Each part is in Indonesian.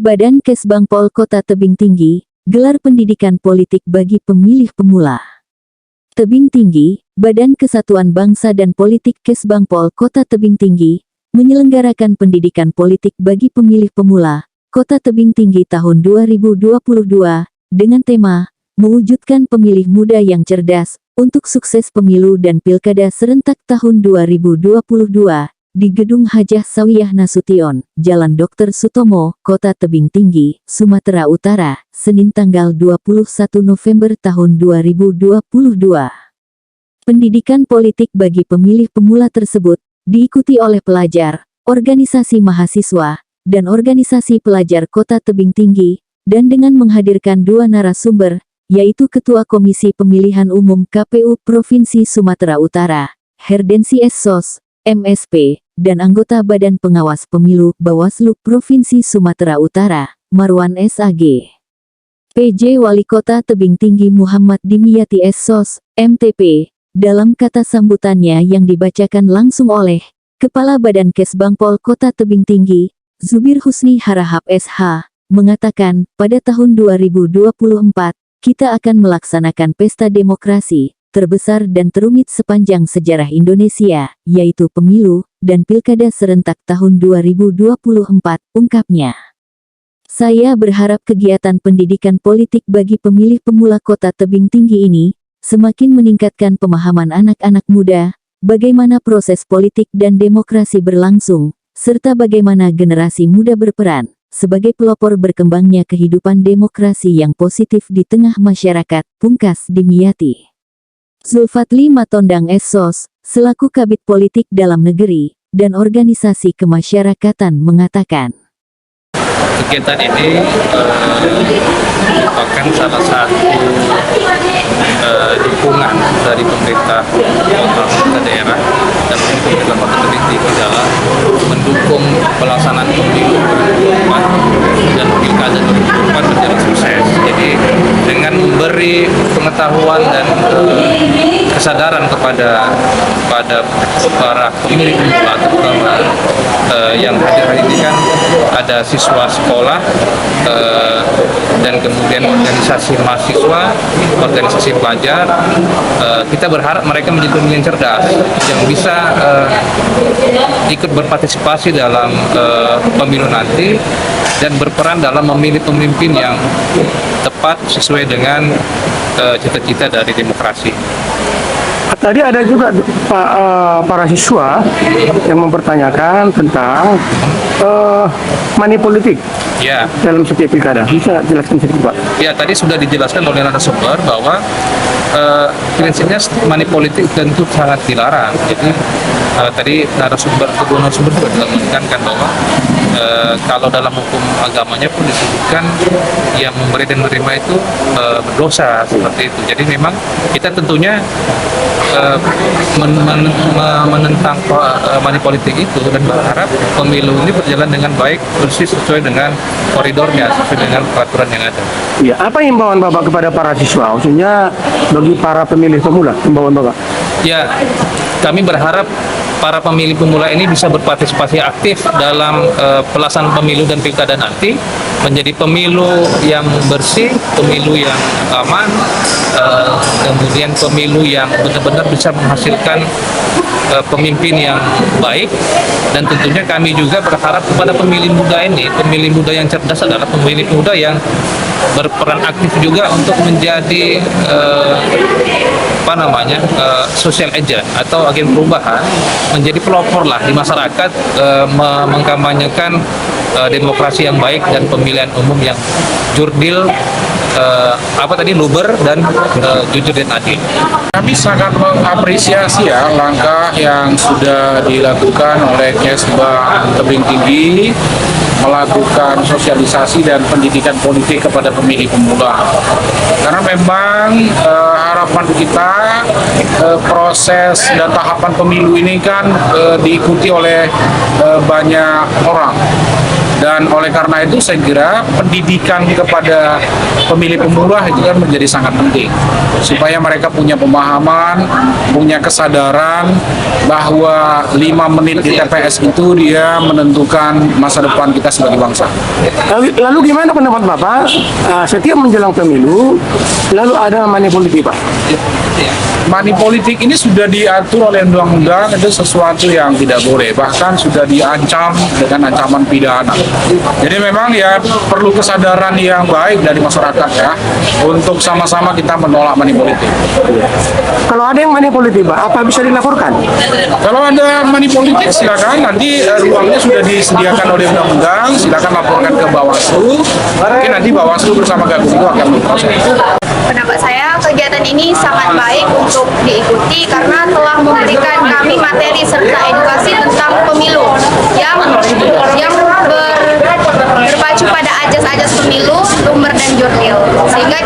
Badan Kesbangpol Kota Tebing Tinggi, gelar pendidikan politik bagi pemilih pemula. Tebing Tinggi, Badan Kesatuan Bangsa dan Politik Kesbangpol Kota Tebing Tinggi, menyelenggarakan pendidikan politik bagi pemilih pemula, Kota Tebing Tinggi tahun 2022, dengan tema, mewujudkan pemilih muda yang cerdas, untuk sukses pemilu dan pilkada serentak tahun 2022, di Gedung Hajah Sawiyah Nasution, Jalan Dr. Sutomo, Kota Tebing Tinggi, Sumatera Utara, Senin tanggal 21 November tahun 2022. Pendidikan politik bagi pemilih pemula tersebut, diikuti oleh pelajar, organisasi mahasiswa, dan organisasi pelajar Kota Tebing Tinggi, dan dengan menghadirkan dua narasumber, yaitu Ketua Komisi Pemilihan Umum KPU Provinsi Sumatera Utara, Herdensi S. Sos, MSP, dan anggota Badan Pengawas Pemilu Bawaslu Provinsi Sumatera Utara, Marwan S.A.G. PJ Wali Kota Tebing Tinggi Muhammad Dimyati S. Sos, MTP, dalam kata sambutannya yang dibacakan langsung oleh Kepala Badan Kesbangpol Kota Tebing Tinggi, Zubir Husni Harahap SH, mengatakan, pada tahun 2024, kita akan melaksanakan pesta demokrasi terbesar dan terumit sepanjang sejarah Indonesia, yaitu pemilu dan pilkada serentak tahun 2024, ungkapnya. Saya berharap kegiatan pendidikan politik bagi pemilih pemula Kota Tebing Tinggi ini semakin meningkatkan pemahaman anak-anak muda, bagaimana proses politik dan demokrasi berlangsung, serta bagaimana generasi muda berperan sebagai pelopor berkembangnya kehidupan demokrasi yang positif di tengah masyarakat, pungkas Dimyati. Zulfatli Matondang S. Sos, selaku Kabid Politik Dalam Negeri dan Organisasi Kemasyarakatan mengatakan, kegiatan ini merupakan salah satu dukungan dari pemerintah kota daerah dan pemerintah Kota Tebing Tinggi dalam mendukung pelaksanaan pemilu 2024 dan pilkada 2024 berjalan sukses. Jadi dengan memberi pengetahuan dan kesadaran kepada para pemilih pemula, terutama yang hadir hari ini kan ada siswa sekolah dan kemudian organisasi mahasiswa, organisasi pelajar. Kita berharap mereka menjadi pemilih yang cerdas, yang bisa ikut berpartisipasi dalam pemilu nanti dan berperan dalam memilih pemimpin yang tepat sesuai dengan cita-cita dari demokrasi. Tadi ada juga para siswa yang mempertanyakan tentang money politik dalam setiap pilkada. Bisa jelaskan sedikit, Pak? Ya, tadi sudah dijelaskan oleh narasumber bahwa prinsipnya money politik tentu sangat dilarang. Jadi tadi kedua narasumber juga menekankan bahwa kalau dalam hukum agamanya pun disebutkan yang memberi dan menerima itu berdosa seperti itu. Jadi memang kita tentunya menentang money politik itu dan berharap pemilu ini berjalan dengan baik, bersih sesuai dengan koridornya, sesuai dengan peraturan yang ada. Ya, apa himbauan Bapak kepada para siswa, khususnya bagi para pemilih pemula, himbauan Bapak? Ya, kami berharap para pemilih pemula ini bisa berpartisipasi aktif dalam pelaksanaan pemilu dan pilkada nanti, menjadi pemilu yang bersih, pemilu yang aman, kemudian pemilu yang benar-benar bisa menghasilkan pemimpin yang baik. Dan tentunya kami juga berharap kepada pemilih muda ini, pemilih muda yang cerdas adalah pemilih muda yang berperan aktif juga untuk menjadi social agent atau agen perubahan, menjadi pelopor lah di masyarakat, mengkampanyekan demokrasi yang baik dan pemilihan umum yang jurdil, luber dan jujur dan adil. Kami sangat mengapresiasi langkah yang sudah dilakukan oleh Kesbang Tebing Tinggi melakukan sosialisasi dan pendidikan politik kepada pemilih pemula. Karena memang harapan kita proses dan tahapan pemilu ini kan diikuti oleh banyak orang. Dan oleh karena itu saya kira pendidikan kepada pemilih pemula itu kan menjadi sangat penting supaya mereka punya pemahaman, punya kesadaran bahwa 5 menit di TPS itu dia menentukan masa depan kita sebagai bangsa. Lalu gimana pendapat Bapak setiap menjelang pemilu lalu ada money politik, Pak? Money politik ini sudah diatur oleh undang-undang, itu sesuatu yang tidak boleh, bahkan sudah diancam dengan ancaman pidana. Jadi memang ya perlu kesadaran yang baik dari masyarakat ya untuk sama-sama kita menolak money politik. Kalau ada yang money politik, Pak, apa bisa dilaporkan? Kalau ada money politik silakan, nanti ruangnya sudah disediakan oleh undang-undang, silakan laporkan ke Bawaslu. Mungkin nanti Bawaslu bersama Gakumdu akan memproses. Pendapat saya, kegiatan ini sangat baik untuk diikuti karena telah memberikan kami materi serta edukasi tentang pemilu yang berpacu pada ajas-ajas pemilu, lumber dan jurdil, sehingga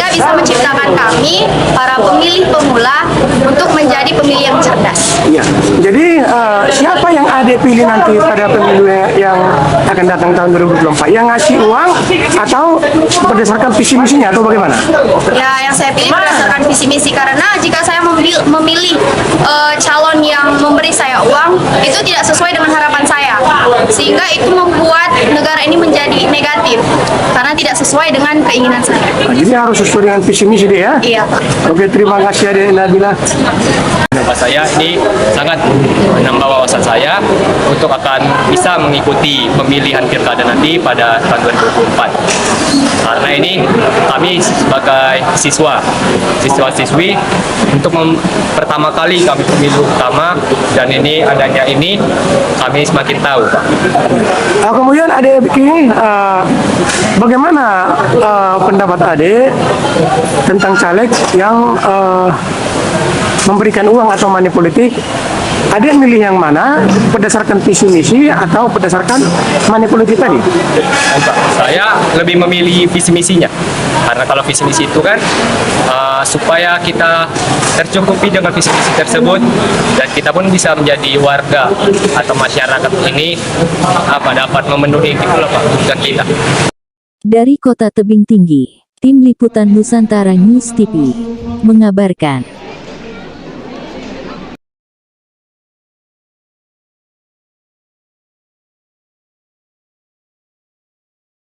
bisa menciptakan kami para pemilih pemula untuk menjadi pemilih yang cerdas. Iya. Jadi siapa yang Ade pilih nanti pada pemilu yang akan datang tahun 2024? Yang ngasih uang atau berdasarkan visi misinya atau bagaimana? Ya, yang saya pilih berdasarkan visi misi karena jika saya memilih calon yang memberi saya uang itu tidak sesuai dengan harapan saya, sehingga itu membuat negara ini menjadi negatif karena tidak sesuai dengan keinginan saya. Nah, jadi harus sesuai dengan visi misi dia ya? Iya, Pak. Oke, terima kasih Ade Nabila. Pendapat saya ini sangat menambah wawasan saya untuk akan bisa mengikuti pemilihan pilkada nanti pada tahun 2024. Karena ini kami sebagai siswa-siswi untuk pertama kali kami pemilu utama dan ini adanya ini kami semakin tahu, Pak. Kemudian Ade begini, bagaimana pendapat Ade tentang caleg yang memberikan uang atau money politik? Ada yang milih yang mana berdasarkan visi misi atau berdasarkan money politik tadi? Saya lebih memilih visi misinya karena kalau visi misi itu kan supaya kita tercukupi dengan visi misi tersebut dan kita pun bisa menjadi warga atau masyarakat ini dapat memenuhi kebutuhan kita. Dari Kota Tebing Tinggi, Tim Liputan Nusantara News TV mengabarkan.